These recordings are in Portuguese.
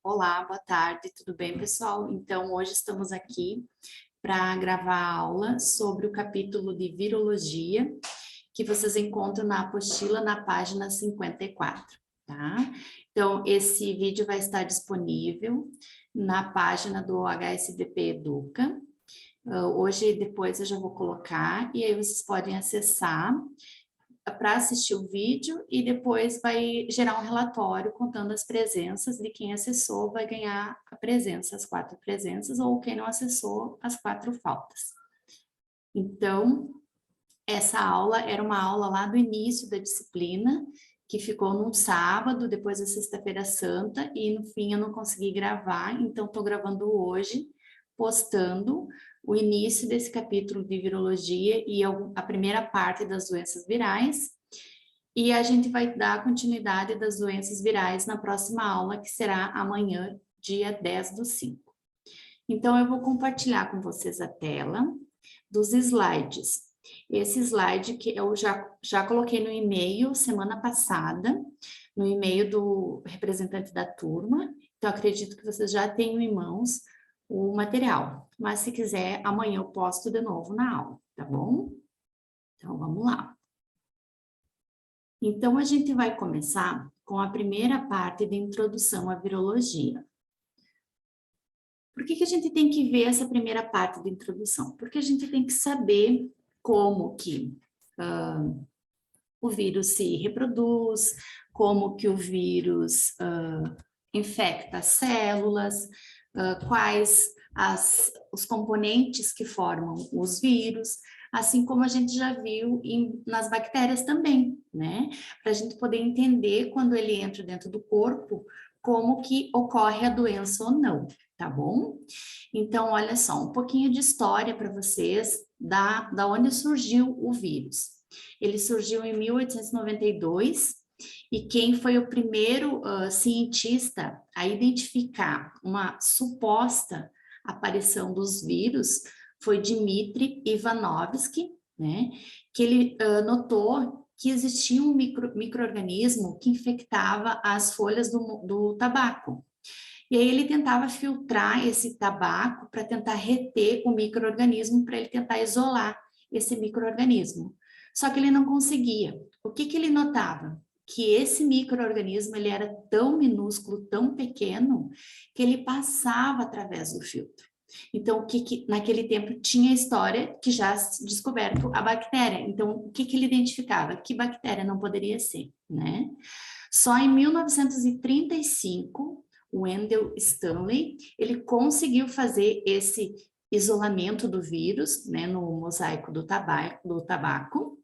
Olá, boa tarde, tudo bem, pessoal? Então, hoje estamos aqui para gravar a aula sobre o capítulo de virologia, que vocês encontram na apostila na página 54, tá? Então, esse vídeo vai estar disponível na página do HSDP Educa. Hoje, depois, eu já vou colocar, e aí vocês podem acessar para assistir o vídeo e depois vai gerar um relatório contando as presenças de quem acessou, vai ganhar a presença, as 4 presenças, ou quem não acessou, as 4 faltas. Então, essa aula era uma aula lá do início da disciplina, que ficou num sábado, depois da sexta-feira santa, e no fim eu não consegui gravar, então estou gravando hoje, postando o início desse capítulo de virologia e a primeira parte das doenças virais, e a gente vai dar continuidade das doenças virais na próxima aula, que será amanhã, dia 10/5. Então, eu vou compartilhar com vocês a tela dos slides. Esse slide que eu já coloquei no e-mail semana passada, no e-mail do representante da turma, então acredito que vocês já tenham em mãos o material, mas se quiser, amanhã eu posto de novo na aula, tá bom? Então, vamos lá. Então, a gente vai começar com a primeira parte de introdução à virologia. Por que a gente tem que ver essa primeira parte de introdução? Porque a gente tem que saber como que o vírus se reproduz, como que o vírus infecta as células, quais os componentes que formam os vírus, assim como a gente já viu nas bactérias também, né? Para a gente poder entender quando ele entra dentro do corpo, como que ocorre a doença ou não, tá bom? Então, olha só, um pouquinho de história para vocês da onde surgiu o vírus. Ele surgiu em 1892, e quem foi o primeiro cientista a identificar uma suposta aparição dos vírus foi Dmitry Ivanovsky, né? Que ele notou que existia um micro-organismo que infectava as folhas do tabaco. E aí ele tentava filtrar esse tabaco para tentar reter o micro-organismo, para ele tentar isolar esse micro-organismo. Só que ele não conseguia. O que ele notava? Que esse micro-organismo ele era tão minúsculo, tão pequeno, que ele passava através do filtro. Então, naquele tempo tinha a história que já descoberto a bactéria. Então, o que ele identificava? Que bactéria não poderia ser, né? Só em 1935, o Wendell Stanley, ele conseguiu fazer esse isolamento do vírus, né, no mosaico do tabaco,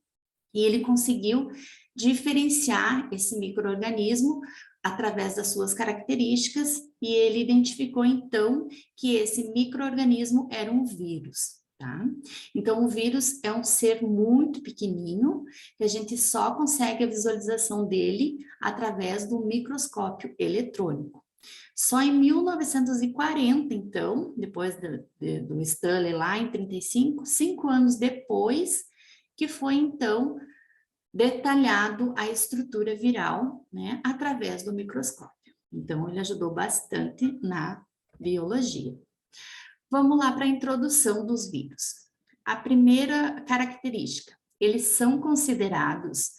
e ele conseguiu diferenciar esse micro-organismo através das suas características, e ele identificou, então, que esse micro-organismo era um vírus, tá? Então, o vírus é um ser muito pequenininho, que a gente só consegue a visualização dele através do microscópio eletrônico. Só em 1940, então, depois do Stanley lá em 35, 5 anos depois, que foi, então, detalhado a estrutura viral, né, através do microscópio. Então, ele ajudou bastante na biologia. Vamos lá para a introdução dos vírus. A primeira característica, eles são considerados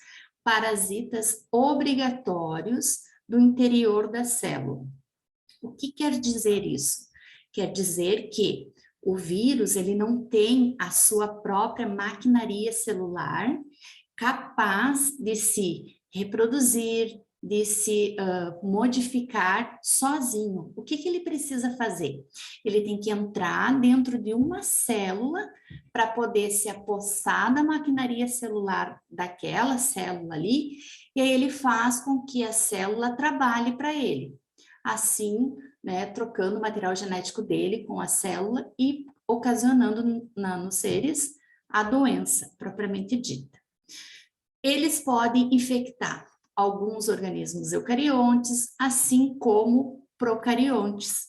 parasitas obrigatórios do interior da célula. O que quer dizer isso? Quer dizer que o vírus ele não tem a sua própria maquinaria celular capaz de se reproduzir, de se modificar sozinho. O que ele precisa fazer? Ele tem que entrar dentro de uma célula para poder se apossar da maquinaria celular daquela célula ali, e aí ele faz com que a célula trabalhe para ele. Assim, né, trocando o material genético dele com a célula e ocasionando nos seres a doença propriamente dita. Eles podem infectar alguns organismos eucariontes, assim como procariontes.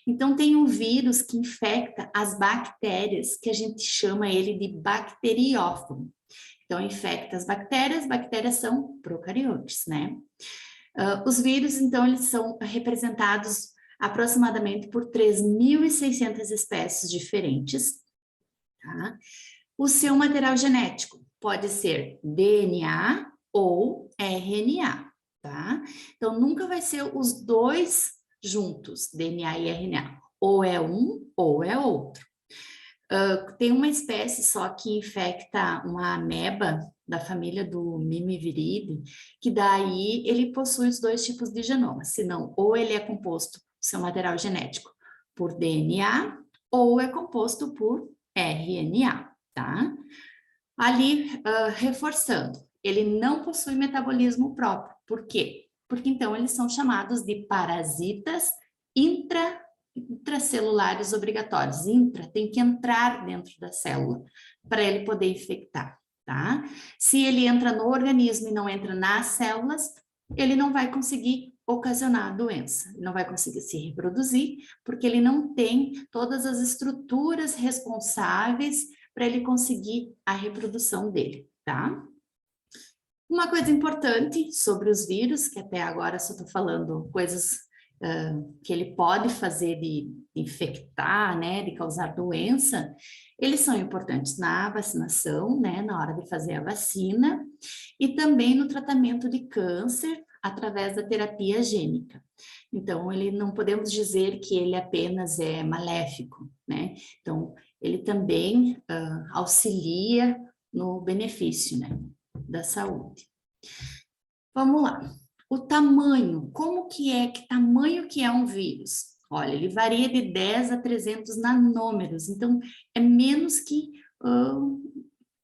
Então, tem um vírus que infecta as bactérias, que a gente chama ele de bacteriófago. Então, infecta as bactérias são procariontes, né? Os vírus, então, eles são representados aproximadamente por 3.600 espécies diferentes, tá? O seu material genético pode ser DNA ou RNA, tá? Então, nunca vai ser os dois juntos, DNA e RNA. Ou é um ou é outro. Tem uma espécie só que infecta uma ameba da família do Mimiviridae, que daí ele possui os dois tipos de genoma, senão ou ele é composto, seu material genético, por DNA, ou é composto por RNA, tá? Ali, reforçando, ele não possui metabolismo próprio. Por quê? Porque então eles são chamados de parasitas intracelulares obrigatórios. Intra tem que entrar dentro da célula para ele poder infectar, tá? Se ele entra no organismo e não entra nas células, ele não vai conseguir ocasionar a doença, não vai conseguir se reproduzir, porque ele não tem todas as estruturas responsáveis para ele conseguir a reprodução dele, tá? Uma coisa importante sobre os vírus, que até agora só estou falando coisas que ele pode fazer de infectar, né, de causar doença, eles são importantes na vacinação, né, na hora de fazer a vacina, e também no tratamento de câncer através da terapia gênica. Então, ele não podemos dizer que ele apenas é maléfico, né? Então, ele também auxilia no benefício, né, da saúde. Vamos lá. O tamanho, que tamanho que é um vírus? Olha, ele varia de 10 a 300 nanômetros, então é menos que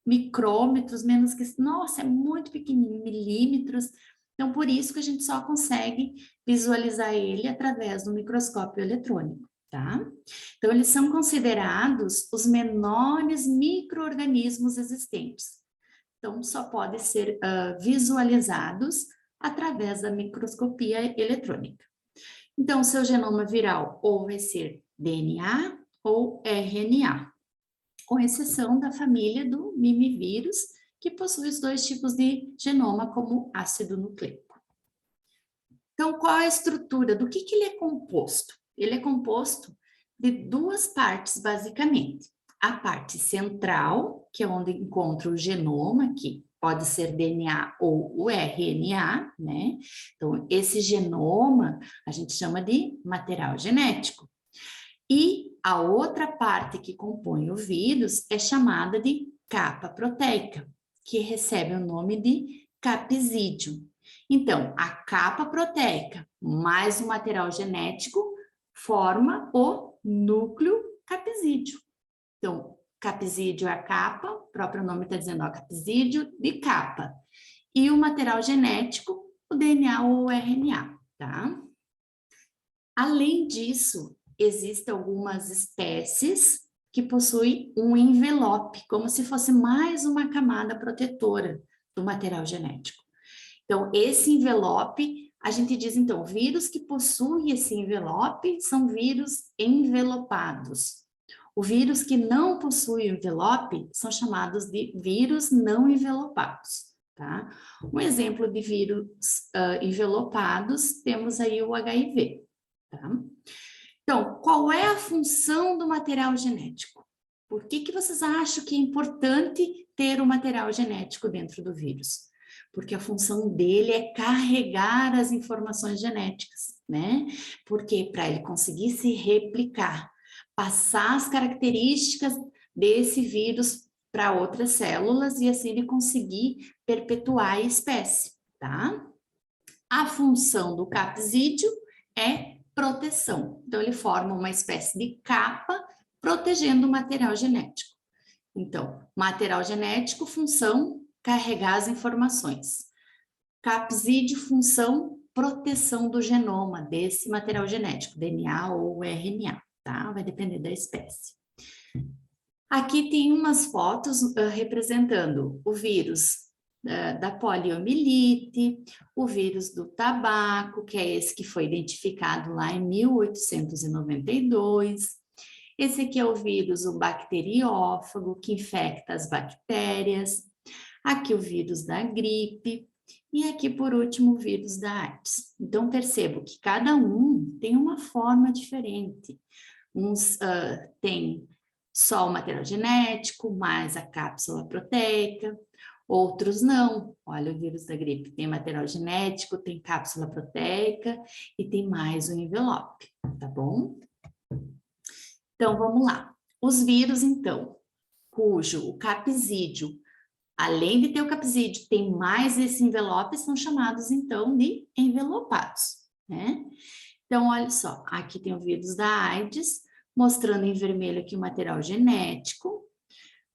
micrômetros, menos que, nossa, é muito pequenininho, milímetros. Então, por isso que a gente só consegue visualizar ele através do microscópio eletrônico, tá? Então, eles são considerados os menores micro-organismos existentes. Então, só podem ser visualizados através da microscopia eletrônica. Então, o seu genoma viral ou vai ser DNA ou RNA, com exceção da família do mimivírus, que possui os dois tipos de genoma como ácido nucleico. Então, qual é a estrutura? Do que ele é composto? Ele é composto de duas partes, basicamente. A parte central, que é onde encontra o genoma, que pode ser DNA ou o RNA, né? Então, esse genoma a gente chama de material genético. E a outra parte que compõe o vírus é chamada de capa proteica, que recebe o nome de capsídeo. Então, a capa proteica mais o material genético forma o núcleo capsídeo. Então, capsídeo é a capa, o próprio nome está dizendo, ó, capsídeo de capa. E o material genético, o DNA ou o RNA, tá? Além disso, existem algumas espécies que possuem um envelope, como se fosse mais uma camada protetora do material genético. Então, esse envelope, a gente diz, então, vírus que possuem esse envelope são vírus envelopados. O vírus que não possui envelope são chamados de vírus não envelopados, tá? Um exemplo de vírus envelopados, temos aí o HIV, tá? Então, qual é a função do material genético? Por que vocês acham que é importante ter o material genético dentro do vírus? Porque a função dele é carregar as informações genéticas, né? Porque para ele conseguir se replicar, passar as características desse vírus para outras células e assim ele conseguir perpetuar a espécie, tá? A função do capsídeo é proteção. Então, ele forma uma espécie de capa protegendo o material genético. Então, material genético, função, carregar as informações. Capsídeo, função, proteção do genoma desse material genético, DNA ou RNA, tá? Vai depender da espécie. Aqui tem umas fotos representando o vírus da poliomielite, o vírus do tabaco, que é esse que foi identificado lá em 1892. Esse aqui é o vírus, o bacteriófago, que infecta as bactérias. Aqui o vírus da gripe, E aqui, por último, o vírus da AIDS. Então, percebo que cada um tem uma forma diferente. Uns têm só o material genético, mais a cápsula proteica, outros não. Olha, o vírus da gripe tem material genético, tem cápsula proteica e tem mais o envelope, tá bom? Então, vamos lá. Os vírus, então, cujo o capsídeo, além de ter o capsídeo, tem mais esse envelope, são chamados, então, de envelopados, né? Então, olha só, aqui tem o vírus da AIDS, mostrando em vermelho aqui o material genético.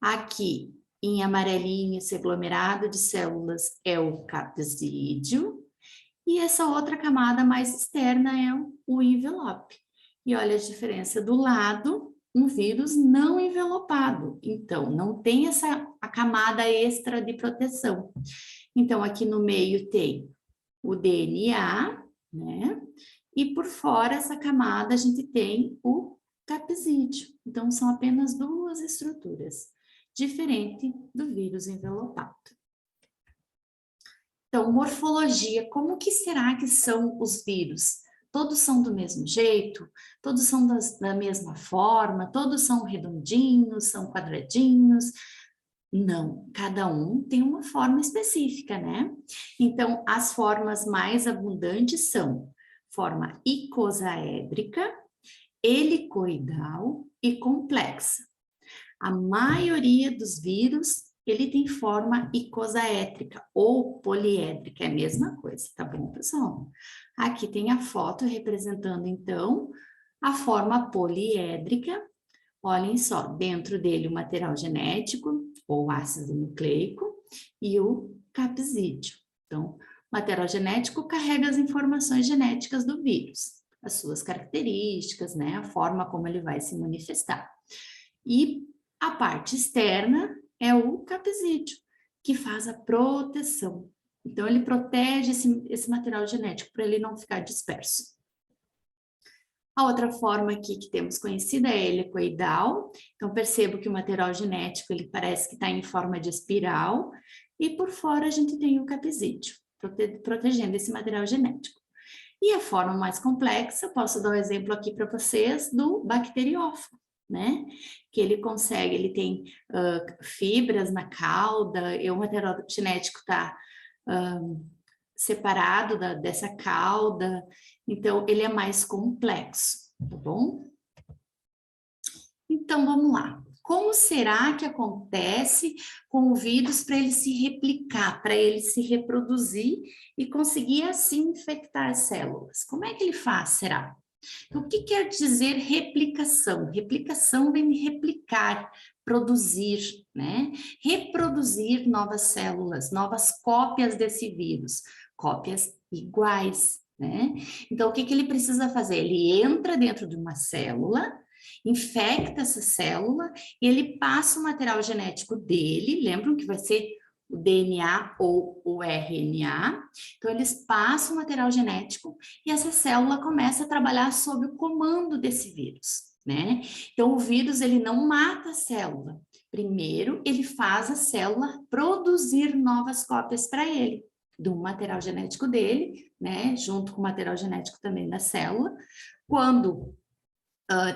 Aqui, em amarelinho, esse aglomerado de células é o capsídeo. E essa outra camada mais externa é o envelope. E olha a diferença do lado, um vírus não envelopado. Então, não tem a camada extra de proteção. Então, aqui no meio tem o DNA, né? E por fora essa camada a gente tem o capsídeo. Então, são apenas duas estruturas, diferente do vírus envelopado. Então, morfologia, como que será que são os vírus? Todos são do mesmo jeito? Todos são da mesma forma? Todos são redondinhos, são quadradinhos? Não, cada um tem uma forma específica, né? Então, as formas mais abundantes são forma icosaédrica, helicoidal e complexa. A maioria dos vírus, ele tem forma icosaédrica ou poliédrica, é a mesma coisa, tá bom, pessoal? Aqui tem a foto representando, então, a forma poliédrica. Olhem só, dentro dele o material genético, ou ácido nucleico, e o capsídeo. Então, o material genético carrega as informações genéticas do vírus, as suas características, né, a forma como ele vai se manifestar. E a parte externa é o capsídeo, que faz a proteção. Então, ele protege esse material genético para ele não ficar disperso. A outra forma aqui que temos conhecida é a helicoidal. Então, percebo que o material genético ele parece que está em forma de espiral. E por fora a gente tem o capsídeo, protegendo esse material genético. E a forma mais complexa, posso dar um exemplo aqui para vocês do bacteriófago, né? Que ele consegue, ele tem fibras na cauda, e o material genético está separado dessa cauda, então ele é mais complexo, tá bom? Então vamos lá. Como será que acontece com o vírus para ele se replicar, para ele se reproduzir e conseguir assim infectar as células? Como é que ele faz, será? Então, o que quer dizer replicação? Replicação vem de replicar, produzir, né? Reproduzir novas células, novas cópias desse vírus, cópias iguais, né? Então, o que ele precisa fazer? Ele entra dentro de uma célula, infecta essa célula e ele passa o material genético dele, lembram que vai ser o DNA ou o RNA, então eles passam o material genético e essa célula começa a trabalhar sob o comando desse vírus, né? Então o vírus ele não mata a célula, primeiro ele faz a célula produzir novas cópias para ele, do material genético dele, né? Junto com o material genético também da célula. Quando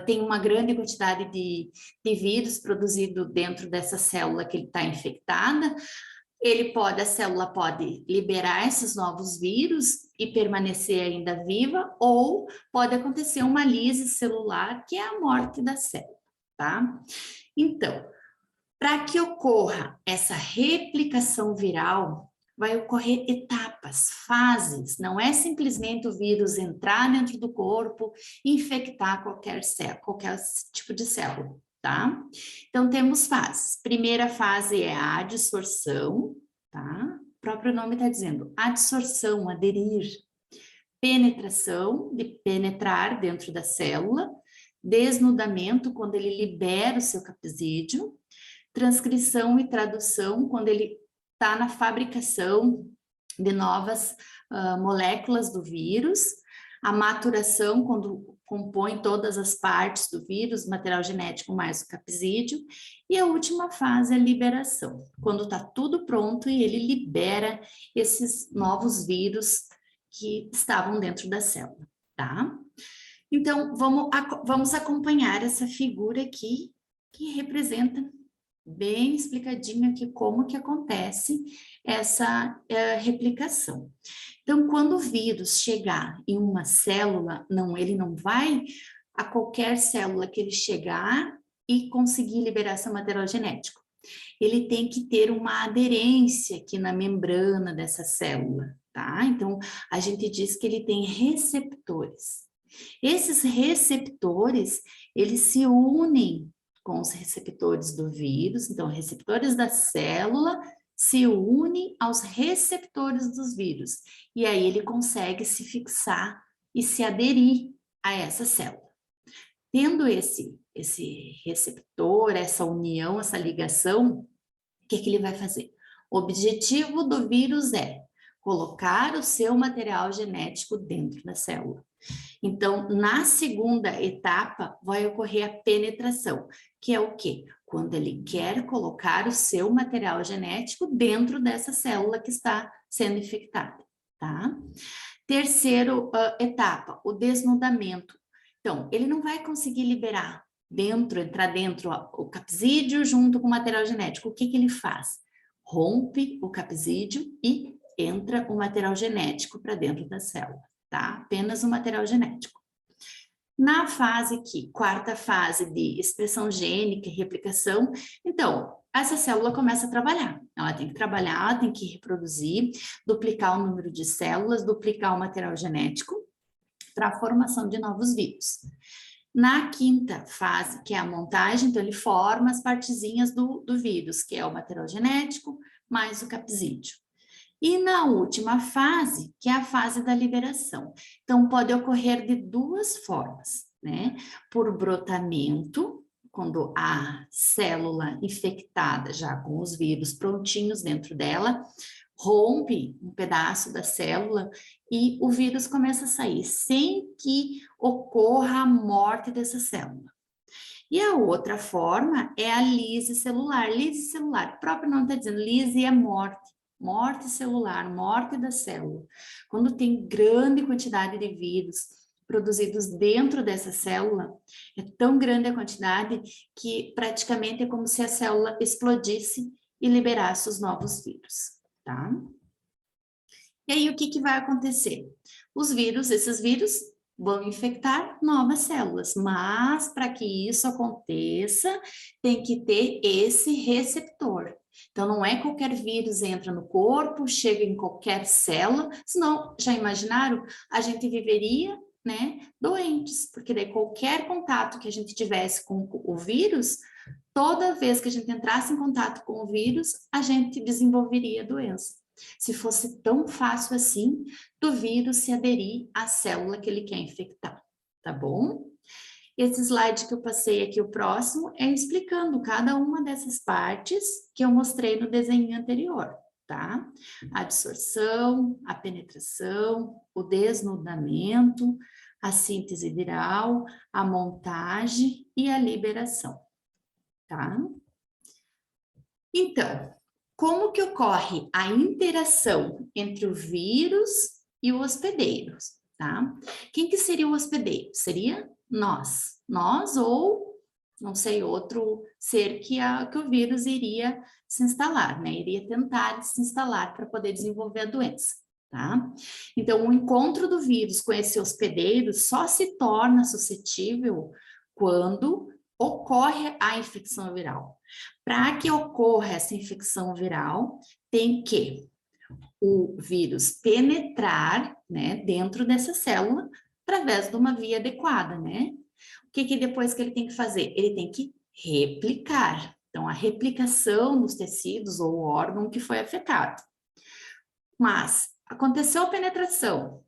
tem uma grande quantidade de vírus produzido dentro dessa célula que ele está infectada, a célula pode liberar esses novos vírus e permanecer ainda viva, ou pode acontecer uma lise celular, que é a morte da célula, tá? Então, para que ocorra essa replicação viral, vai ocorrer etapas, fases, não é simplesmente o vírus entrar dentro do corpo e infectar qualquer tipo de célula, tá? Então, temos fases. Primeira fase é a adsorção, tá? O próprio nome está dizendo, adsorção, aderir. Penetração, de penetrar dentro da célula. Desnudamento, quando ele libera o seu capsídeo. Transcrição e tradução, quando ele está na fabricação de novas moléculas do vírus. A maturação, quando compõe todas as partes do vírus, material genético mais o capsídeo. E a última fase é a liberação, quando está tudo pronto e ele libera esses novos vírus que estavam dentro da célula, tá? Então, vamos acompanhar essa figura aqui, que representa bem explicadinho aqui como que acontece essa replicação. Então, quando o vírus chegar em uma célula, ele não vai a qualquer célula que ele chegar e conseguir liberar seu material genético. Ele tem que ter uma aderência aqui na membrana dessa célula, tá? Então, a gente diz que ele tem receptores. Esses receptores, eles se unem com os receptores do vírus, então, receptores da célula se unem aos receptores dos vírus, e aí ele consegue se fixar e se aderir a essa célula. Tendo esse receptor, essa união, essa ligação, o que ele vai fazer? O objetivo do vírus é colocar o seu material genético dentro da célula. Então, na segunda etapa, vai ocorrer a penetração, que é o quê? Quando ele quer colocar o seu material genético dentro dessa célula que está sendo infectada, tá? Terceira etapa, o desnudamento. Então, ele não vai conseguir liberar entrar dentro o capsídeo junto com o material genético. O que ele faz? Rompe o capsídeo e entra o material genético para dentro da célula, tá? Apenas o material genético. Na fase aqui, quarta fase de expressão gênica e replicação, então, essa célula começa a trabalhar. Ela tem que trabalhar, tem que reproduzir, duplicar o número de células, duplicar o material genético para a formação de novos vírus. Na quinta fase, que é a montagem, então ele forma as partezinhas do vírus, que é o material genético mais o capsídeo. E na última fase, que é a fase da liberação. Então, pode ocorrer de duas formas, né? Por brotamento, quando a célula infectada, já com os vírus prontinhos dentro dela, rompe um pedaço da célula e o vírus começa a sair, sem que ocorra a morte dessa célula. E a outra forma é a lise celular. Lise celular, o próprio nome está dizendo, lise é morte. Morte celular, morte da célula. Quando tem grande quantidade de vírus produzidos dentro dessa célula, é tão grande a quantidade que praticamente é como se a célula explodisse e liberasse os novos vírus, tá? E aí, o que vai acontecer? Esses vírus vão infectar novas células, mas para que isso aconteça, tem que ter esse receptor. Então, não é qualquer vírus entra no corpo, chega em qualquer célula, senão, já imaginaram? A gente viveria, né, doentes, porque daí qualquer contato que a gente tivesse com o vírus, toda vez que a gente entrasse em contato com o vírus, a gente desenvolveria doença. Se fosse tão fácil assim, do vírus se aderir à célula que ele quer infectar, tá bom? Esse slide que eu passei aqui, o próximo, é explicando cada uma dessas partes que eu mostrei no desenho anterior, tá? A absorção, a penetração, o desnudamento, a síntese viral, a montagem e a liberação, tá? Então, como que ocorre a interação entre o vírus e o hospedeiro, tá? Quem que seria o hospedeiro? Seria nós ou, não sei, outro ser que o vírus iria se instalar, né? Iria tentar se instalar para poder desenvolver a doença, tá? Então, o encontro do vírus com esse hospedeiro só se torna suscetível quando ocorre a infecção viral. Para que ocorra essa infecção viral, tem que o vírus penetrar, né, dentro dessa célula através de uma via adequada, né? O que depois que ele tem que fazer? Ele tem que replicar. Então, a replicação nos tecidos ou órgão que foi afetado. Mas aconteceu a penetração,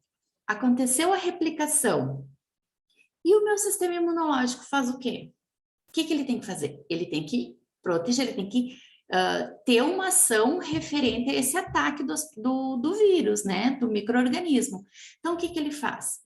aconteceu a replicação, e o meu sistema imunológico faz o quê? O que ele tem que fazer? Ele tem que proteger, ele tem que ter uma ação referente a esse ataque do vírus, né? Do micro-organismo. Então, o que ele faz?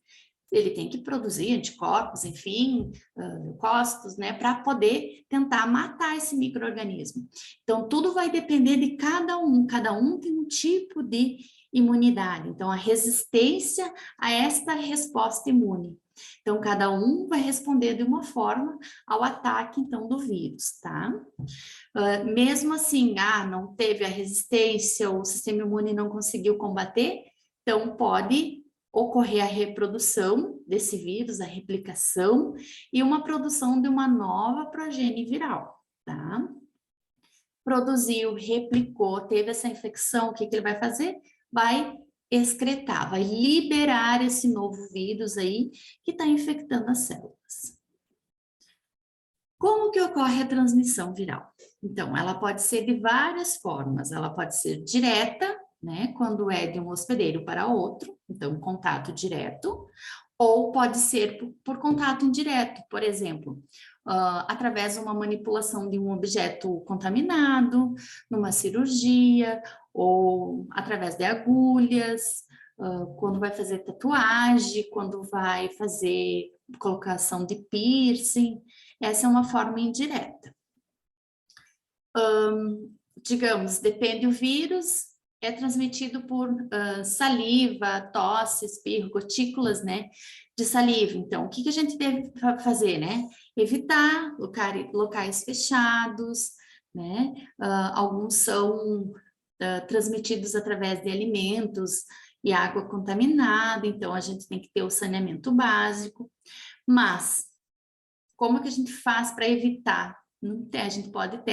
ele tem que produzir anticorpos, enfim, leucócitos, né, para poder tentar matar esse micro-organismo. Então, tudo vai depender de cada um tem um tipo de imunidade, então a resistência a esta resposta imune. Então, cada um vai responder de uma forma ao ataque, então, do vírus, tá? Mesmo assim, não teve a resistência, o sistema imune não conseguiu combater, então pode ocorrer a reprodução desse vírus, a replicação e uma produção de uma nova progenie viral, tá? Produziu, replicou, teve essa infecção, o que ele vai fazer? Vai excretar, vai liberar esse novo vírus aí que está infectando as células. Como que ocorre a transmissão viral? Então, ela pode ser de várias formas. Ela pode ser direta, né, quando é de um hospedeiro para outro, então contato direto, ou pode ser por contato indireto, por exemplo, através de uma manipulação de um objeto contaminado, numa cirurgia, ou através de agulhas, quando vai fazer tatuagem, quando vai fazer colocação de piercing. Essa é uma forma indireta. Digamos, depende do vírus, é transmitido por saliva, tosse, espirro, gotículas, né, de saliva. Então, o que a gente deve fazer, né? Evitar locais fechados, né? Alguns são transmitidos através de alimentos e água contaminada, então a gente tem que ter o saneamento básico. Mas como que a gente faz para evitar? A gente pode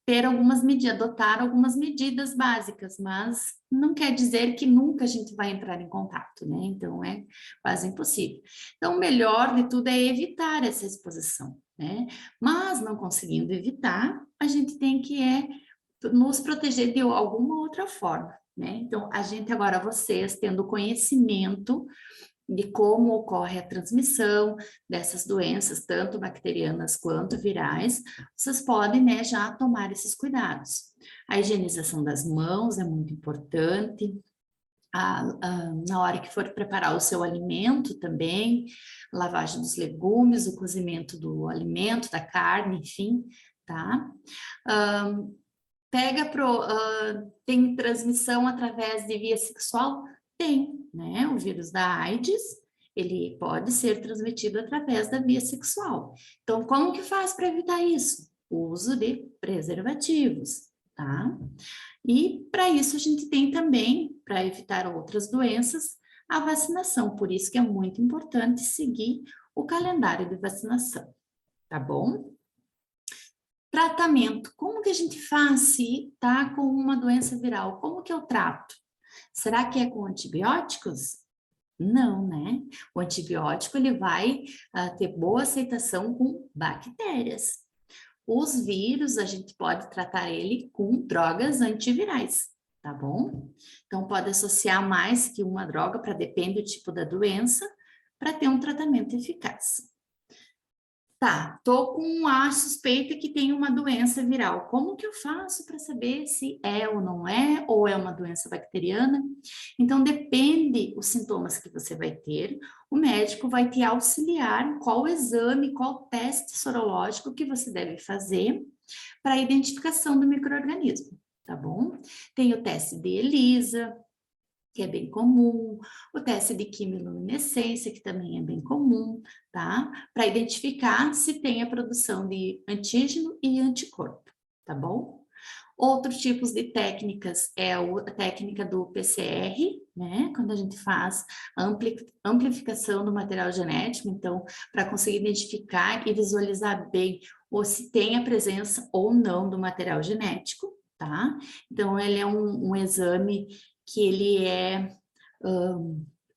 ter algumas medidas, adotar algumas medidas básicas, mas não quer dizer que nunca a gente vai entrar em contato, né? Então, é quase impossível. Então, o melhor de tudo é evitar essa exposição, né? Mas, não conseguindo evitar, a gente tem que nos proteger de alguma outra forma, né? Então, a gente agora, vocês, tendo conhecimento de como ocorre a transmissão dessas doenças, tanto bacterianas quanto virais, vocês podem, né, já tomar esses cuidados. A higienização das mãos é muito importante, na hora que for preparar o seu alimento também, lavagem dos legumes, o cozimento do alimento, da carne, enfim, tá? Tem transmissão através de via sexual? Tem, né? O vírus da AIDS, ele pode ser transmitido através da via sexual. Então, como que faz para evitar isso? O uso de preservativos, tá? E para isso a gente tem também, para evitar outras doenças, a vacinação. Por isso que é muito importante seguir o calendário de vacinação, tá bom? Tratamento. Como que a gente faz se tá com uma doença viral? Como que eu trato? Será que é com antibióticos? Não, né? O antibiótico, ele vai ter boa aceitação com bactérias. Os vírus, a gente pode tratar ele com drogas antivirais, tá bom? Então, pode associar mais que uma droga, para depender do tipo da doença, para ter um tratamento eficaz. Tá, tô com a suspeita que tem uma doença viral. Como que eu faço para saber se é ou é uma doença bacteriana? Então, depende os sintomas que você vai ter, o médico vai te auxiliar qual exame, qual teste sorológico que você deve fazer para a identificação do micro-organismo, tá bom? Tem o teste de ELISA, que é bem comum, o teste de quimiluminescência, que também é bem comum, tá? Para identificar se tem a produção de antígeno e anticorpo, tá bom? Outros tipos de técnicas é a técnica do PCR, né? Quando a gente faz a amplificação do material genético, então, para conseguir identificar e visualizar bem ou se tem a presença ou não do material genético, tá? Então, ele é um exame que ele é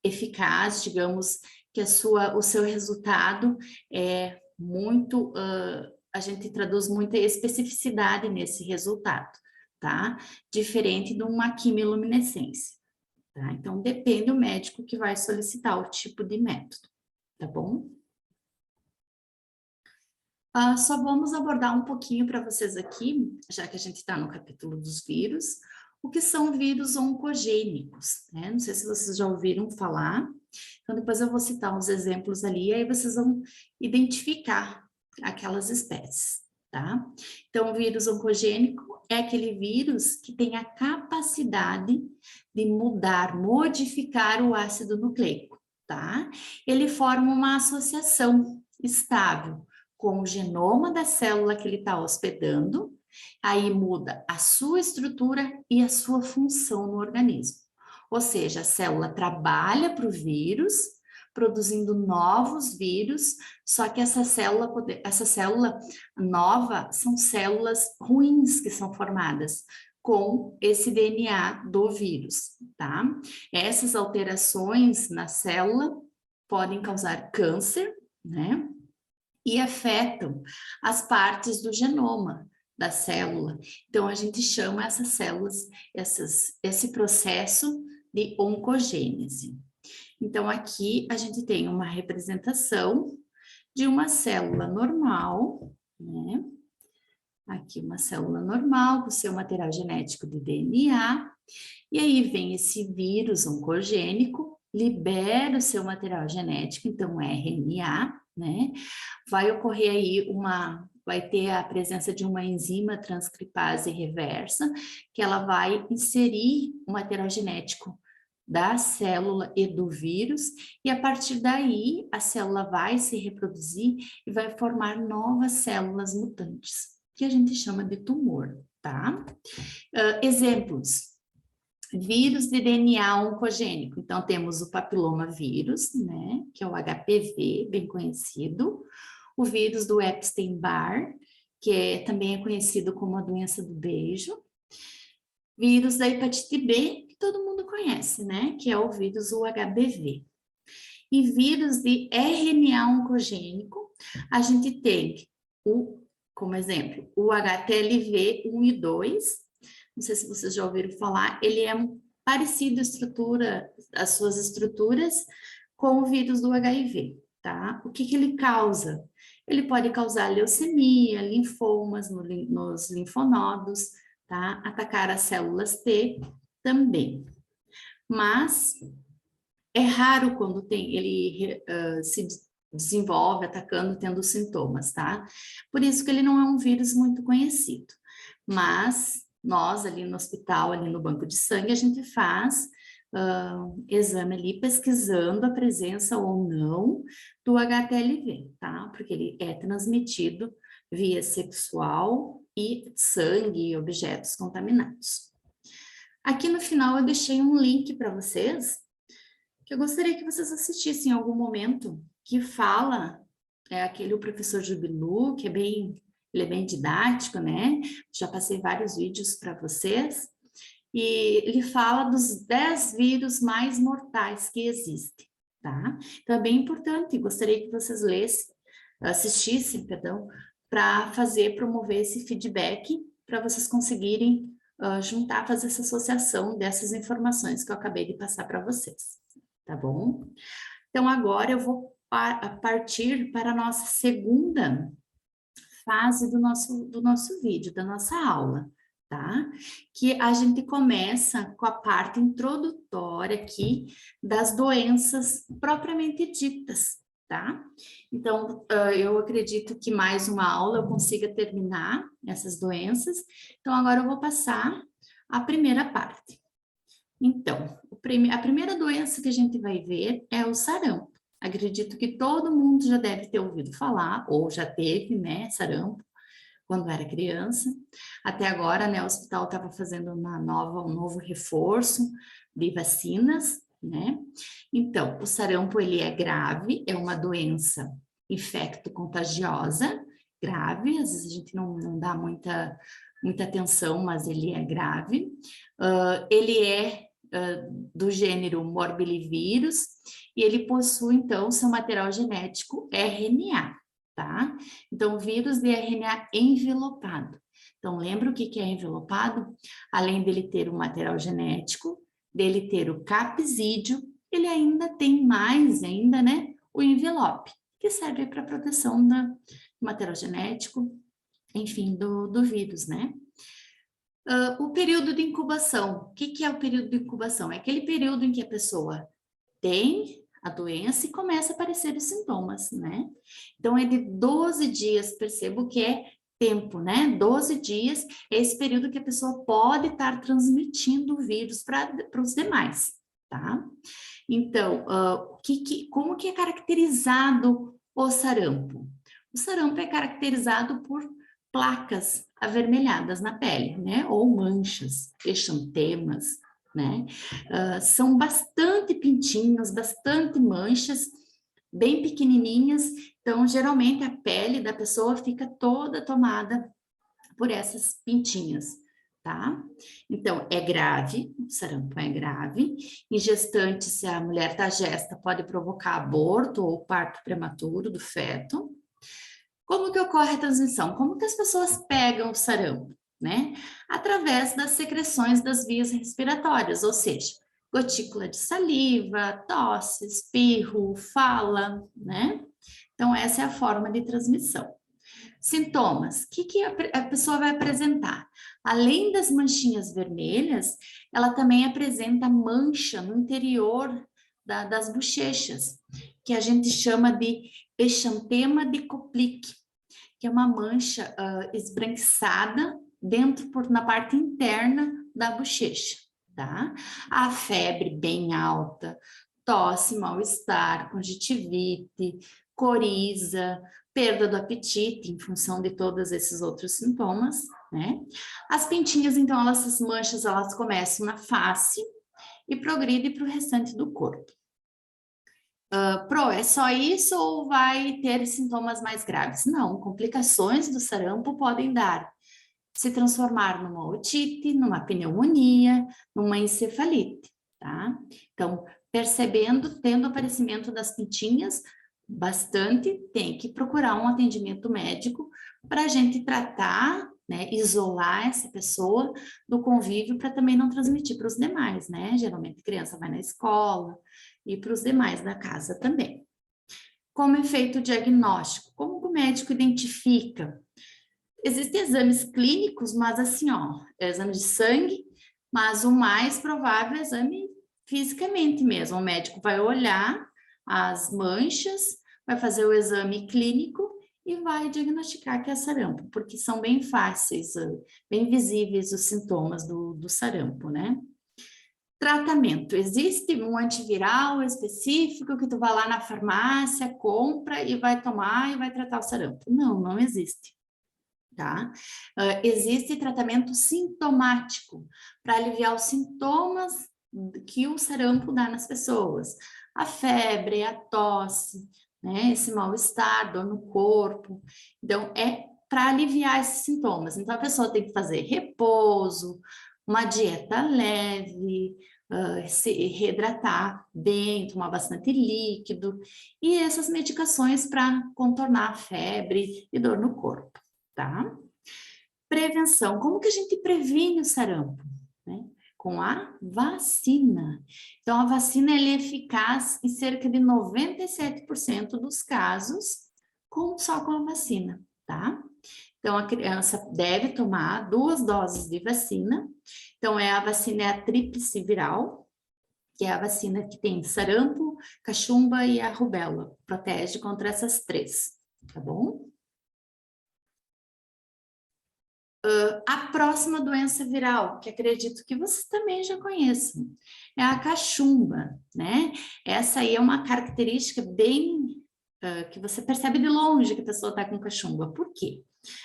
eficaz, digamos, que o seu resultado é muito, a gente traduz muita especificidade nesse resultado, tá? Diferente de uma quimiluminescência, tá? Então, depende do médico que vai solicitar o tipo de método, tá bom? Só vamos abordar um pouquinho para vocês aqui, já que a gente está no capítulo dos vírus, o que são vírus oncogênicos, né? Não sei se vocês já ouviram falar, Então, depois eu vou citar uns exemplos ali, e aí vocês vão identificar aquelas espécies, tá? Então, o vírus oncogênico é aquele vírus que tem a capacidade de modificar o ácido nucleico, tá? Ele forma uma associação estável com o genoma da célula que ele está hospedando, aí muda a sua estrutura e a sua função no organismo. Ou seja, a célula trabalha para o vírus, produzindo novos vírus, só que essa célula nova são células ruins que são formadas com esse DNA do vírus, tá? Essas alterações na célula podem causar câncer, né? E afetam as partes do genoma da célula. Então, a gente chama essas células, esse processo de oncogênese. Então, aqui a gente tem uma representação de uma célula normal, né? Aqui uma célula normal com seu material genético de DNA, e aí vem esse vírus oncogênico, libera o seu material genético, então RNA, né? Vai ocorrer aí vai ter a presença de uma enzima transcripase reversa, que ela vai inserir o material genético da célula e do vírus, e a partir daí a célula vai se reproduzir e vai formar novas células mutantes, que a gente chama de tumor, tá? Exemplos. Vírus de DNA oncogênico. Então, temos o papilomavírus, né, que é o HPV, bem conhecido. O vírus do Epstein-Barr, que também é conhecido como a doença do beijo. Vírus da hepatite B, que todo mundo conhece, né, que é o vírus HBV. E vírus de RNA oncogênico, a gente tem, como exemplo, o HTLV 1 e 2, não sei se vocês já ouviram falar, ele é parecido as suas estruturas com o vírus do HIV, tá? O que ele causa? Ele pode causar leucemia, linfomas nos linfonodos, tá? Atacar as células T também. Mas é raro quando ele se desenvolve atacando, tendo sintomas, tá? Por isso que ele não é um vírus muito conhecido. Mas nós, ali no hospital, ali no banco de sangue, a gente faz exame ali pesquisando a presença ou não do HTLV, tá? Porque ele é transmitido via sexual e sangue e objetos contaminados. Aqui no final eu deixei um link para vocês, que eu gostaria que vocês assistissem em algum momento, que fala, o professor Jubilu, que ele é bem didático, né? Já passei vários vídeos para vocês. E ele fala dos 10 vírus mais mortais que existem, tá? Então, é bem importante, gostaria que vocês assistissem, perdão, para promover esse feedback, para vocês conseguirem juntar, fazer essa associação dessas informações que eu acabei de passar para vocês, tá bom? Então, agora eu vou partir para a nossa segunda fase do nosso vídeo, da nossa aula, tá? Que a gente começa com a parte introdutória aqui das doenças propriamente ditas, tá? Então, eu acredito que mais uma aula eu consiga terminar essas doenças. Então, agora eu vou passar a primeira parte. Então, a primeira doença que a gente vai ver é o sarampo. Acredito que todo mundo já deve ter ouvido falar, ou já teve, né, sarampo, quando era criança. Até agora, né, o hospital estava fazendo um novo reforço de vacinas, né? Então, o sarampo, ele é grave, é uma doença infecto-contagiosa, grave, às vezes a gente não dá muita atenção, mas ele é grave. Ele é do gênero morbillivirus, e ele possui, então, seu material genético RNA, tá? Então, vírus de RNA envelopado. Então, lembra o que é envelopado? Além dele ter o material genético, dele ter o capsídeo, ele ainda tem mais, né, o envelope, que serve para proteção do material genético, enfim, do vírus, né? O período de incubação. O que é o período de incubação? É aquele período em que a pessoa tem a doença e começa a aparecer os sintomas, né? Então, é de 12 dias, percebo que é tempo, né? 12 dias é esse período que a pessoa pode estar transmitindo o vírus para os demais, tá? Então, como que é caracterizado o sarampo? O sarampo é caracterizado por placas avermelhadas na pele, né? Ou manchas, exantemas, né? São bastante pintinhos, bastante manchas, bem pequenininhas. Então, geralmente, a pele da pessoa fica toda tomada por essas pintinhas, tá? Então, é grave, o sarampo é grave. Em gestante, se a mulher está gesta, pode provocar aborto ou parto prematuro do feto. Como que ocorre a transmissão? Como que as pessoas pegam o sarampo, né? Através das secreções das vias respiratórias, ou seja, gotícula de saliva, tosse, espirro, fala, né? Então, essa é a forma de transmissão. Sintomas, o que a pessoa vai apresentar? Além das manchinhas vermelhas, ela também apresenta mancha no interior das bochechas, que a gente chama de exantema de Koplik, que é uma mancha esbranquiçada na parte interna da bochecha, tá? A febre bem alta, tosse, mal-estar, conjuntivite, coriza, perda do apetite em função de todos esses outros sintomas, né? As pintinhas, então, essas manchas, elas começam na face e progridem para o restante do corpo. É só isso ou vai ter sintomas mais graves? Não, complicações do sarampo podem se transformar numa otite, numa pneumonia, numa encefalite, tá? Então, tendo aparecimento das pintinhas, bastante, tem que procurar um atendimento médico para a gente tratar, né, isolar essa pessoa do convívio para também não transmitir para os demais, né? Geralmente a criança vai na escola e para os demais da casa também. Como é feito o diagnóstico? Como o médico identifica? Existem exames clínicos, mas assim, ó, é exame de sangue, mas o mais provável é exame fisicamente mesmo. O médico vai olhar as manchas, vai fazer o exame clínico e vai diagnosticar que é sarampo, porque são bem fáceis, bem visíveis os sintomas do sarampo, né? Tratamento. Existe um antiviral específico que tu vai lá na farmácia, compra e vai tomar e vai tratar o sarampo? Não, não existe. Tá? Existe tratamento sintomático para aliviar os sintomas que o sarampo dá nas pessoas. A febre, a tosse, né? Esse mal-estar, dor no corpo. Então, é para aliviar esses sintomas. Então, a pessoa tem que fazer repouso, uma dieta leve, se reidratar bem, tomar bastante líquido, e essas medicações para contornar a febre e dor no corpo. Tá? Prevenção. Como que a gente previne o sarampo? Né? Com a vacina. Então, a vacina é eficaz em cerca de 97% dos casos só com a vacina, tá? Então, a criança deve tomar 2 doses de vacina. Então, a vacina é a tríplice viral, que é a vacina que tem sarampo, cachumba e a rubéola. Protege contra essas 3, tá bom? A próxima doença viral, que acredito que vocês também já conheçam, é a cachumba, né? Essa aí é uma característica bem que você percebe de longe que a pessoa está com cachumba. Por quê?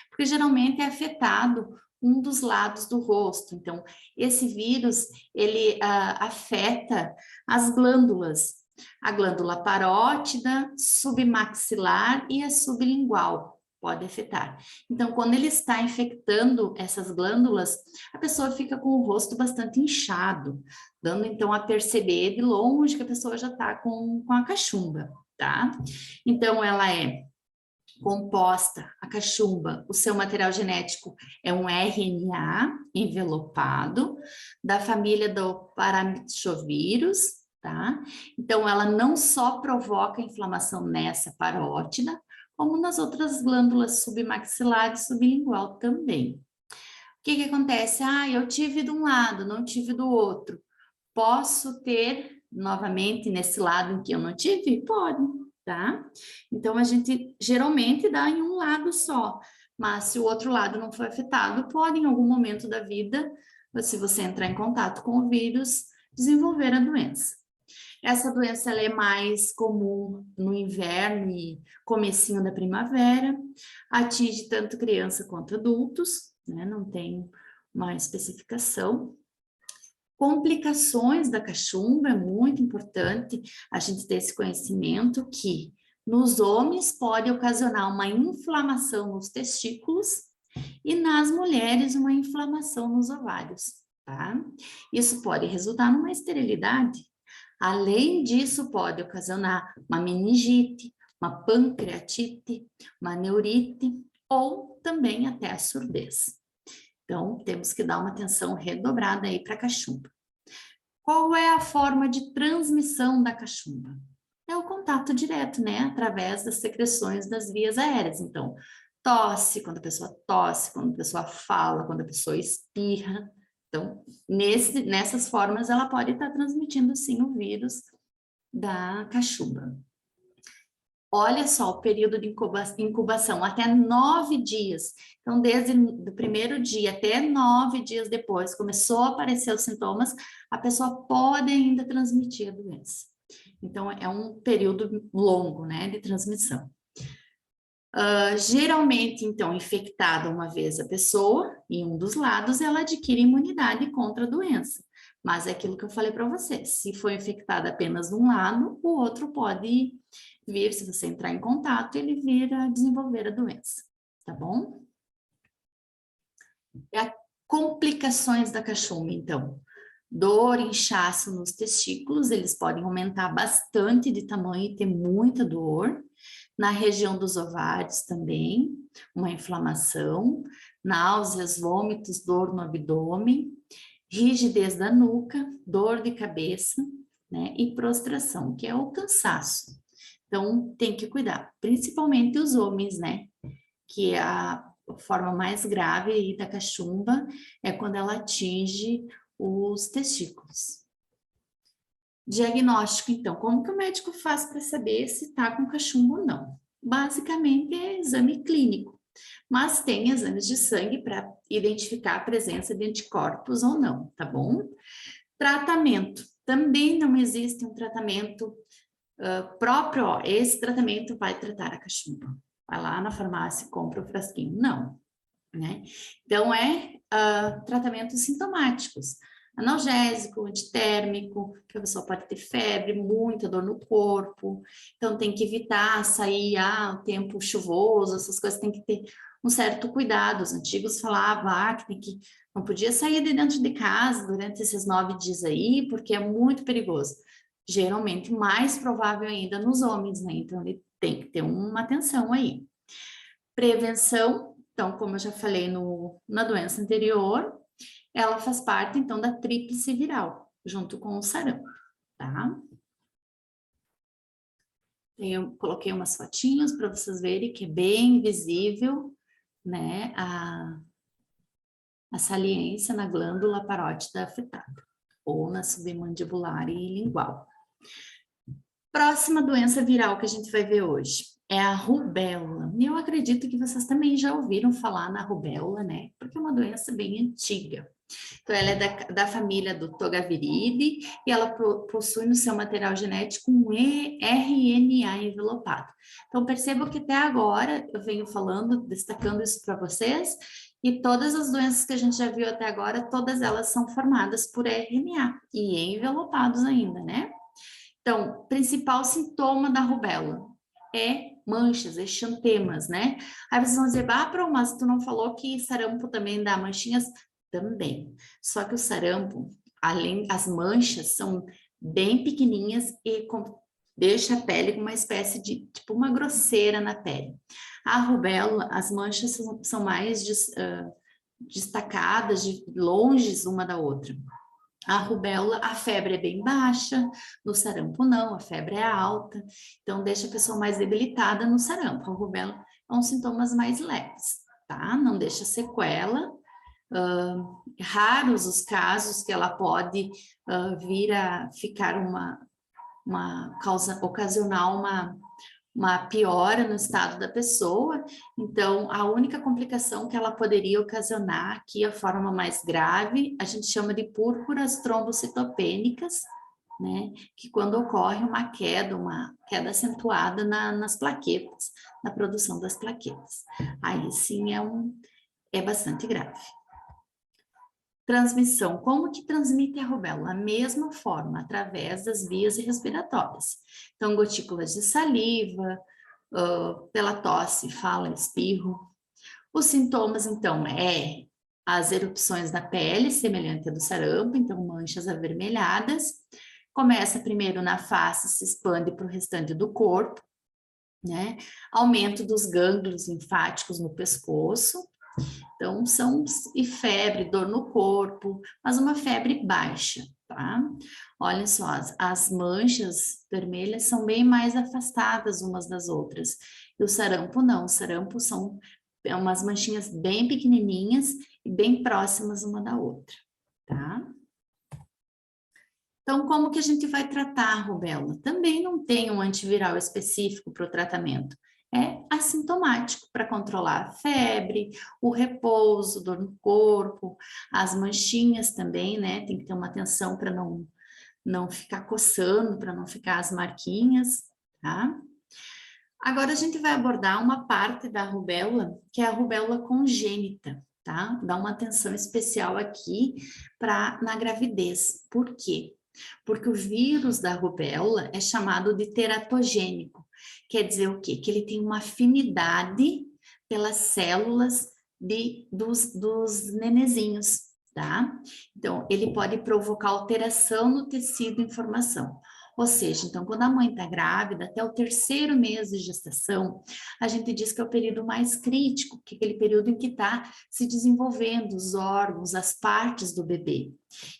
Porque geralmente é afetado um dos lados do rosto. Então, esse vírus, ele afeta as glândulas, a glândula parótida, submaxilar e a sublingual. Pode afetar. Então, quando ele está infectando essas glândulas, a pessoa fica com o rosto bastante inchado, dando então a perceber de longe que a pessoa já está com a cachumba, tá? Então, ela é composta, a cachumba, o seu material genético é um RNA envelopado, da família do paramyxovírus, tá? Então, ela não só provoca inflamação nessa parótida, como nas outras glândulas submaxilar e sublingual também. O que acontece? Eu tive de um lado, não tive do outro. Posso ter novamente nesse lado em que eu não tive? Pode, tá? Então, a gente geralmente dá em um lado só, mas se o outro lado não foi afetado, pode em algum momento da vida, se você entrar em contato com o vírus, desenvolver a doença. Essa doença ela é mais comum no inverno e comecinho da primavera, atinge tanto criança quanto adultos, né? Não tem uma especificação. Complicações da cachumba, é muito importante a gente ter esse conhecimento que nos homens pode ocasionar uma inflamação nos testículos e nas mulheres uma inflamação nos ovários, tá? Isso pode resultar numa esterilidade. Além disso, pode ocasionar uma meningite, uma pancreatite, uma neurite ou também até a surdez. Então, temos que dar uma atenção redobrada aí para a cachumba. Qual é a forma de transmissão da cachumba? É o contato direto, né? Através das secreções das vias aéreas. Então, tosse, quando a pessoa fala, quando a pessoa espirra. Então, nessas formas, ela pode estar transmitindo, sim, o vírus da cachumba. Olha só o período de incubação, até 9 dias. Então, desde o primeiro dia até 9 dias depois, começou a aparecer os sintomas, a pessoa pode ainda transmitir a doença. Então, é um período longo, né, de transmissão. Geralmente, então, infectada uma vez a pessoa, em um dos lados, ela adquire imunidade contra a doença. Mas é aquilo que eu falei para você, se for infectada apenas de um lado, o outro pode vir, se você entrar em contato, ele vir a desenvolver a doença, tá bom? E as complicações da cachumba, então. Dor, inchaço nos testículos, eles podem aumentar bastante de tamanho e ter muita dor. Na região dos ovários também, uma inflamação, náuseas, vômitos, dor no abdômen, rigidez da nuca, dor de cabeça, né, e prostração, que é o cansaço. Então, tem que cuidar, principalmente os homens, né, que é a forma mais grave aí da cachumba é quando ela atinge os testículos. Diagnóstico, então, como que o médico faz para saber se está com cachumba ou não? Basicamente é exame clínico, mas tem exames de sangue para identificar a presença de anticorpos ou não, tá bom? Tratamento, também não existe um tratamento próprio, ó, esse tratamento vai tratar a cachumba. Vai lá na farmácia e compra o frasquinho, não, né? Então, tratamentos sintomáticos, analgésico, antitérmico, que a pessoa pode ter febre, muita dor no corpo, então tem que evitar sair, o tempo chuvoso, essas coisas tem que ter um certo cuidado. Os antigos falavam que não podia sair de dentro de casa durante esses 9 dias aí, porque é muito perigoso. Geralmente, mais provável ainda nos homens, né? Então, ele tem que ter uma atenção aí. Prevenção, então, como eu já falei na doença anterior, ela faz parte, então, da tríplice viral, junto com o sarampo, tá? Eu coloquei umas fotinhas para vocês verem que é bem visível, né, a saliência na glândula parótida afetada, ou na submandibular e lingual. Próxima doença viral que a gente vai ver hoje é a rubéola. E eu acredito que vocês também já ouviram falar na rubéola, né? Porque é uma doença bem antiga. Então, ela é da família do Togaviridae e ela possui no seu material genético um RNA envelopado. Então, perceba que até agora eu venho falando, destacando isso para vocês, e todas as doenças que a gente já viu até agora, todas elas são formadas por RNA e envelopados ainda, né? Então, principal sintoma da rubéola é manchas, exantemas, né? Aí vocês vão dizer, mas tu não falou que sarampo também dá manchinhas? Também. Só que o sarampo, as manchas são bem pequenininhas e deixa a pele com uma espécie de, tipo uma grosseira na pele. A rubéola, as manchas são mais destacadas, longe uma da outra. A rubéola, a febre é bem baixa, no sarampo não, a febre é alta, então deixa a pessoa mais debilitada no sarampo. A rubéola é uns sintomas mais leves, tá? Não deixa sequela, raros os casos que ela pode vir a ficar ocasionar uma piora no estado da pessoa. Então, a única complicação que ela poderia ocasionar, aqui a forma mais grave, a gente chama de púrpuras trombocitopênicas, né? Que quando ocorre uma queda acentuada nas plaquetas, na produção das plaquetas. Aí sim é bastante grave. Transmissão. Como que transmite a rubéola? Da mesma forma, através das vias respiratórias. Então, gotículas de saliva, pela tosse, fala, espirro. Os sintomas, então, as erupções da pele, semelhante à do sarampo, então manchas avermelhadas. Começa primeiro na face, se expande para o restante do corpo, né? Aumento dos gânglios linfáticos no pescoço. Então, e febre, dor no corpo, mas uma febre baixa, tá? Olha só, as manchas vermelhas são bem mais afastadas umas das outras. E o sarampo não, o sarampo são umas manchinhas bem pequenininhas e bem próximas uma da outra, tá? Então, como que a gente vai tratar a rubéola? Também não tem um antiviral específico para o tratamento. É assintomático para controlar a febre, o repouso, dor no corpo, as manchinhas também, né? Tem que ter uma atenção para não ficar coçando, para não ficar as marquinhas, tá? Agora a gente vai abordar uma parte da rubéola, que é a rubéola congênita, tá? Dá uma atenção especial aqui na gravidez. Por quê? Porque o vírus da rubéola é chamado de teratogênico. Quer dizer o quê? Que ele tem uma afinidade pelas células dos nenezinhos, tá? Então, ele pode provocar alteração no tecido em formação. Ou seja, então, quando a mãe está grávida, até o 3º mês de gestação, a gente diz que é o período mais crítico, que é aquele período em que está se desenvolvendo os órgãos, as partes do bebê.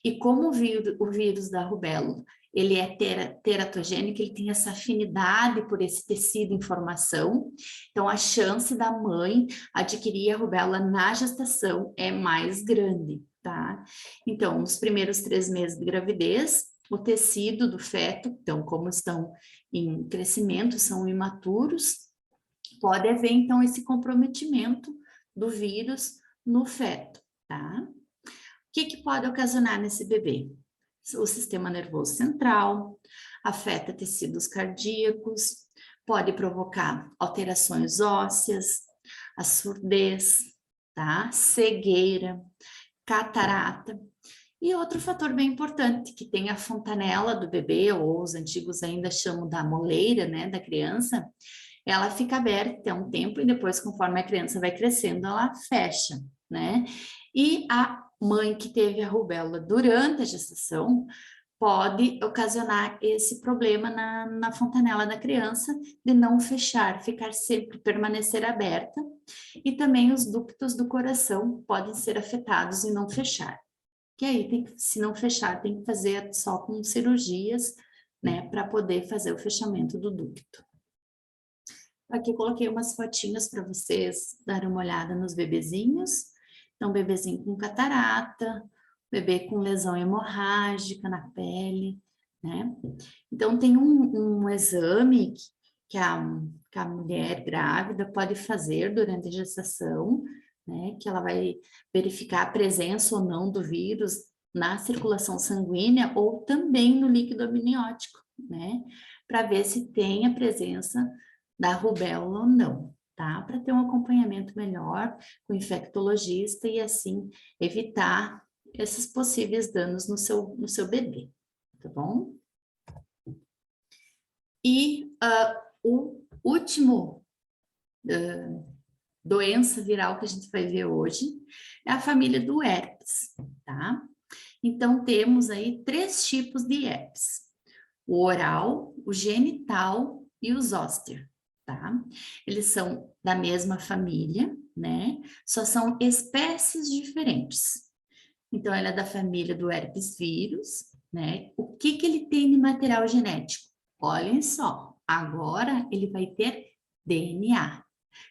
E como o vírus da rubéola, ele é teratogênico, ele tem essa afinidade por esse tecido em formação, então a chance da mãe adquirir a rubéola na gestação é mais grande, tá? Então, nos primeiros 3 meses de gravidez, o tecido do feto, então, como estão em crescimento, são imaturos, pode haver, então, esse comprometimento do vírus no feto, tá? O que pode ocasionar nesse bebê? O sistema nervoso central, afeta tecidos cardíacos, pode provocar alterações ósseas, a surdez, tá? Cegueira, catarata. E outro fator bem importante, que tem a fontanela do bebê, ou os antigos ainda chamam da moleira, né, da criança, ela fica aberta até um tempo e depois, conforme a criança vai crescendo, ela fecha, né? E a mãe que teve a rubéola durante a gestação pode ocasionar esse problema na fontanela da criança de não fechar, ficar sempre, permanecer aberta, e também os ductos do coração podem ser afetados e não fechar. Que aí, se não fechar, tem que fazer só com cirurgias, né, para poder fazer o fechamento do ducto. Aqui eu coloquei umas fotinhas para vocês darem uma olhada nos bebezinhos. Então, bebezinho com catarata, bebê com lesão hemorrágica na pele, né? Então, tem um exame que a mulher grávida pode fazer durante a gestação, né? Que ela vai verificar a presença ou não do vírus na circulação sanguínea ou também no líquido amniótico, né? Para ver se tem a presença da rubéola ou não, tá? Para ter um acompanhamento melhor com o infectologista e assim evitar esses possíveis danos no seu bebê, tá bom? E o último doença viral que a gente vai ver hoje é a família do herpes, tá? Então, temos aí 3 tipos de herpes: o oral, o genital e o zoster, tá? Eles são da mesma família, né? Só são espécies diferentes. Então, ela é da família do herpes vírus, né? O que ele tem de material genético? Olhem só, agora ele vai ter DNA.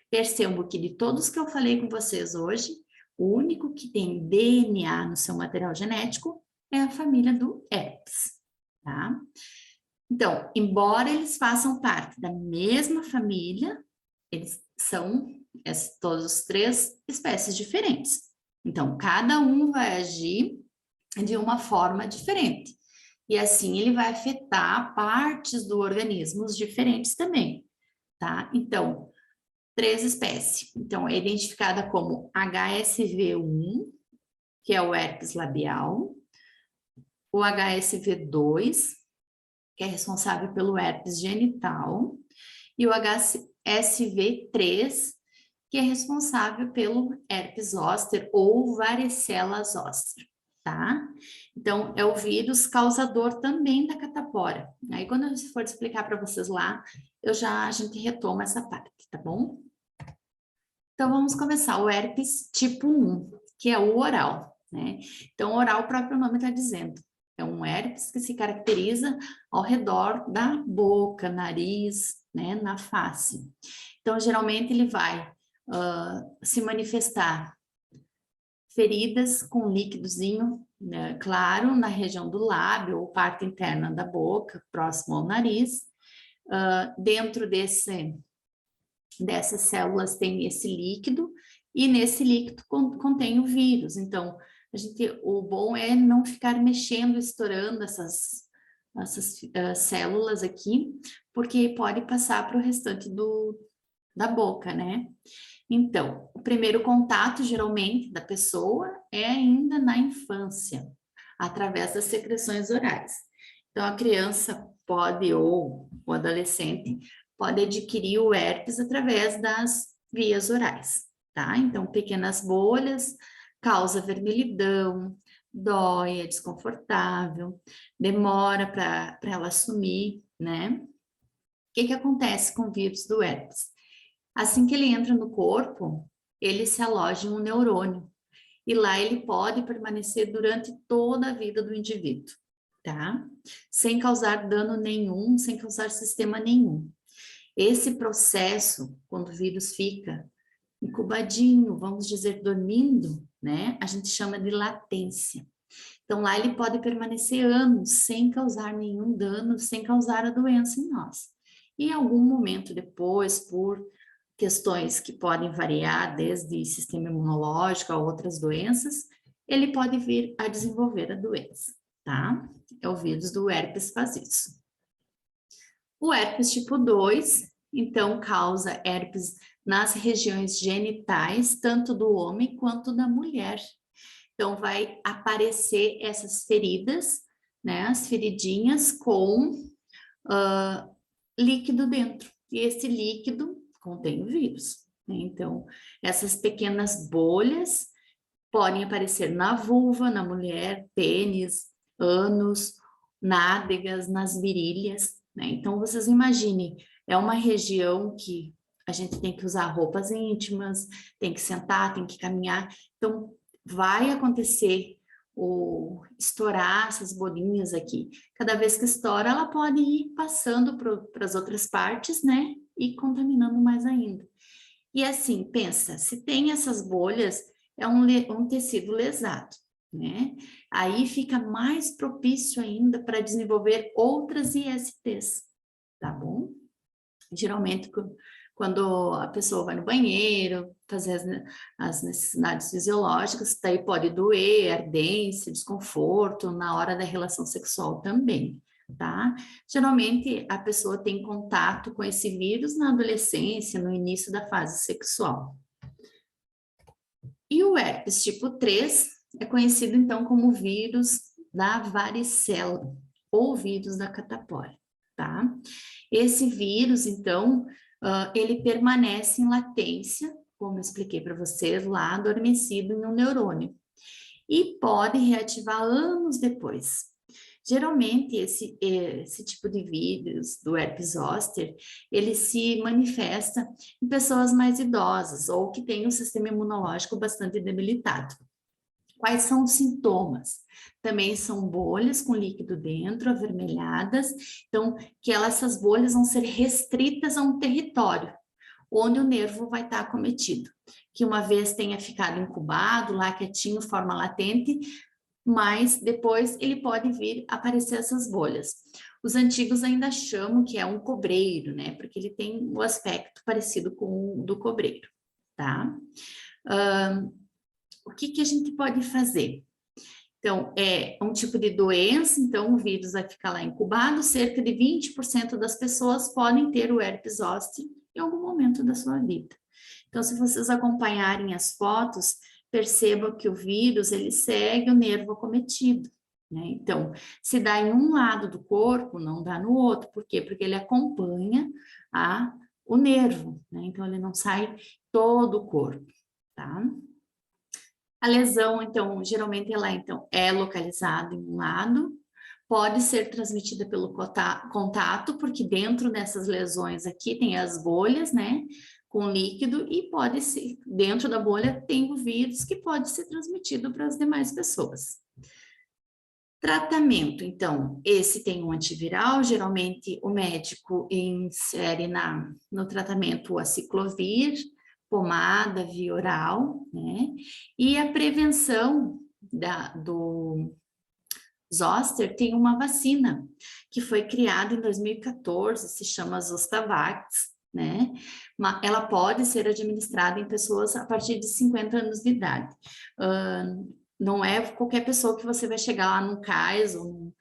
Percebo que de todos que eu falei com vocês hoje, O único que tem DNA no seu material genético é a família do herpes, tá? Então, embora eles façam parte da mesma família, eles são todos os três espécies diferentes. Então, cada um vai agir de uma forma diferente. E assim ele vai afetar partes do organismo diferentes também, tá? Então, três espécies. Então, é identificada como HSV1, que é o herpes labial, o HSV2, que é responsável pelo herpes genital, e o HSV3, que é responsável pelo herpes zoster ou varicela zoster, tá? Então, é o vírus causador também da catapora. Aí, quando eu for explicar para vocês lá, a gente retoma essa parte, tá bom? Então, vamos começar. O herpes tipo 1, que é o oral, né? Então, oral, o próprio nome está dizendo. É um herpes que se caracteriza ao redor da boca, nariz, né, na face. Então, geralmente, ele vai se manifestar feridas com líquidozinho, né, claro, na região do lábio ou parte interna da boca, próximo ao nariz. Dentro dessas células tem esse líquido, e nesse líquido contém o vírus. Então, o bom é não ficar mexendo, estourando essas células aqui, porque pode passar para o restante da boca, né? Então, o primeiro contato, geralmente, da pessoa é ainda na infância, através das secreções orais. Então, a criança pode, ou o adolescente, pode adquirir o herpes através das vias orais, tá? Então, pequenas bolhas, causa vermelhidão, dói, é desconfortável, demora para ela sumir, né? O que acontece com o vírus do herpes? Assim que ele entra no corpo, ele se aloja em um neurônio, e lá ele pode permanecer durante toda a vida do indivíduo, tá? Sem causar dano nenhum, sem causar sistema nenhum. Esse processo, quando o vírus fica incubadinho, vamos dizer, dormindo, né? A gente chama de latência. Então, lá ele pode permanecer anos sem causar nenhum dano, sem causar a doença em nós. E em algum momento depois, por questões que podem variar, desde sistema imunológico a outras doenças, ele pode vir a desenvolver a doença, tá? É o vírus do herpes faz isso. O herpes tipo 2, então, causa herpes nas regiões genitais, tanto do homem quanto da mulher. Então, vai aparecer essas feridas, né, as feridinhas com líquido dentro. E esse líquido contém o vírus, né? Então, essas pequenas bolhas podem aparecer na vulva, na mulher, pênis, ânus, nádegas, nas virilhas, né? Então, vocês imaginem, é uma região que a gente tem que usar roupas íntimas, tem que sentar, tem que caminhar. Então, vai acontecer estourar essas bolinhas aqui. Cada vez que estoura, ela pode ir passando para as outras partes, né? E contaminando mais ainda. E assim, pensa, se tem essas bolhas, é um tecido lesado, né? Aí fica mais propício ainda para desenvolver outras ISTs, tá bom? Geralmente, quando a pessoa vai no banheiro, fazer as necessidades fisiológicas, daí pode doer, ardência, desconforto na hora da relação sexual também, tá? Geralmente, a pessoa tem contato com esse vírus na adolescência, no início da fase sexual. E o herpes tipo 3 é conhecido, então, como vírus da varicela, ou vírus da catapora, tá? Esse vírus, então, ele permanece em latência, como eu expliquei para vocês, lá adormecido em um neurônio, e pode reativar anos depois. Geralmente, esse tipo de vírus do herpes zoster, ele se manifesta em pessoas mais idosas ou que têm um sistema imunológico bastante debilitado. Quais são os sintomas? Também são bolhas com líquido dentro, avermelhadas, então, essas bolhas vão ser restritas a um território. onde o nervo vai estar acometido, que uma vez tenha ficado incubado, lá quietinho, forma latente, mas depois ele pode vir aparecer essas bolhas. Os antigos ainda chamam que é um cobreiro, né? Porque ele tem o aspecto parecido com o do cobreiro, tá? O que que a gente pode fazer? Então, é um tipo de doença, então o vírus vai ficar lá incubado, cerca de 20% das pessoas podem ter o herpes zoster em algum momento da sua vida. Então, se vocês acompanharem as fotos, percebam que o vírus, ele segue o nervo acometido, né? Então, se dá em um lado do corpo, não dá no outro. Por quê? Porque ele acompanha o nervo, né? Então, ele não sai todo o corpo, tá? A lesão, então, geralmente ela então, é localizada em um lado, pode ser transmitida pelo contato, porque dentro dessas lesões aqui tem as bolhas, né, com líquido, e pode ser, dentro da bolha tem o vírus que pode ser transmitido para as demais pessoas. Tratamento, então, esse tem um antiviral, geralmente o médico insere no tratamento o aciclovir, pomada via oral, né? E a prevenção do zoster tem uma vacina que foi criada em 2014, se chama Zostavax, né? Ela pode ser administrada em pessoas a partir de 50 anos de idade. Não é qualquer pessoa que você vai chegar lá no CAIS ou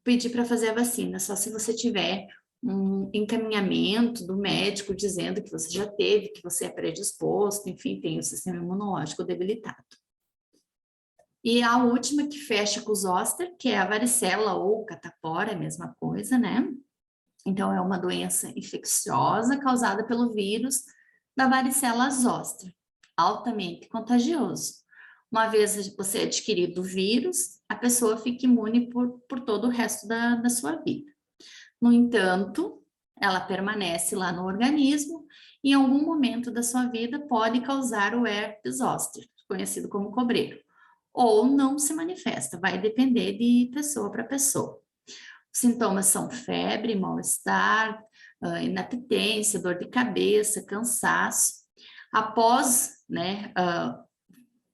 pedir para fazer a vacina, só se você tiver um encaminhamento do médico dizendo que você já teve, que você é predisposto, enfim, tem o sistema imunológico debilitado. E a última que fecha com o zoster, que é a varicela ou catapora, a mesma coisa, né? Então, é uma doença infecciosa causada pelo vírus da varicela zoster, altamente contagioso. Uma vez você adquirido o vírus, a pessoa fica imune por todo o resto da sua vida. No entanto, ela permanece lá no organismo e em algum momento da sua vida pode causar o herpes zoster, conhecido como cobreiro, ou não se manifesta, vai depender de pessoa para pessoa. Os sintomas são febre, mal-estar, inapetência, dor de cabeça, cansaço. Após, né,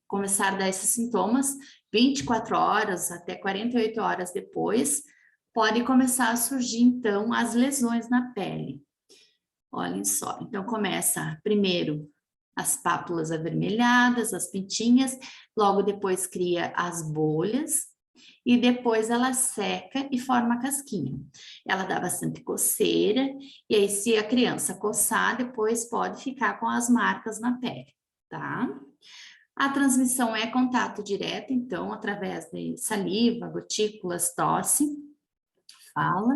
começar a dar esses sintomas, 24 horas até 48 horas depois, pode começar a surgir, então, as lesões na pele. Olhem só, então começa primeiro as pápulas avermelhadas, as pintinhas, logo depois cria as bolhas, e depois ela seca e forma a casquinha. Ela dá bastante coceira, e aí se a criança coçar, depois pode ficar com as marcas na pele, tá? A transmissão é contato direto, então, através de saliva, gotículas, tosse, fala.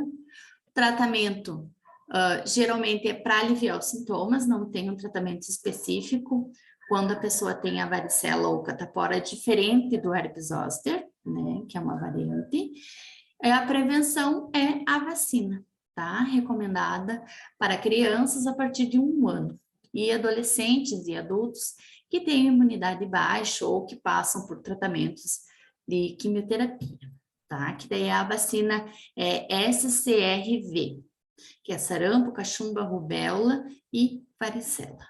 O tratamento, geralmente, é para aliviar os sintomas, não tem um tratamento específico. Quando a pessoa tem a varicela ou catapora, é diferente do herpes zoster, né, que é uma variante. A prevenção é a vacina, tá? Recomendada para crianças a partir de 1 ano. E adolescentes e adultos que têm imunidade baixa ou que passam por tratamentos de quimioterapia, tá? Que daí a vacina é SCRV, que é sarampo, cachumba, rubéola e varicela.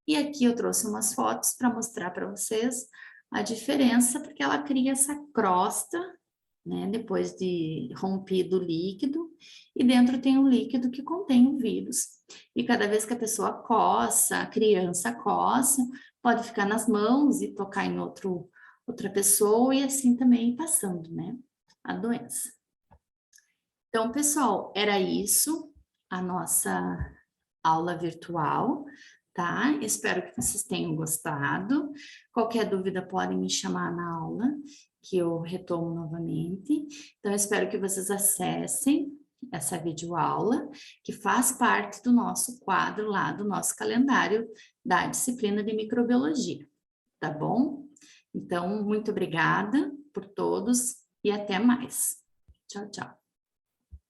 E aqui eu trouxe umas fotos para mostrar para vocês a diferença, porque ela cria essa crosta, né, depois de rompido o líquido, e dentro tem um líquido que contém o vírus. E cada vez que a pessoa coça, a criança coça, pode ficar nas mãos e tocar em outra pessoa, e assim também passando, né, a doença. Então, pessoal, era isso, a nossa aula virtual, tá? Espero que vocês tenham gostado. Qualquer dúvida podem me chamar na aula, que eu retomo novamente. Então, espero que vocês acessem essa videoaula, que faz parte do nosso quadro lá, do nosso calendário da disciplina de microbiologia, tá bom? Então, muito obrigada por todos e até mais. Tchau, tchau.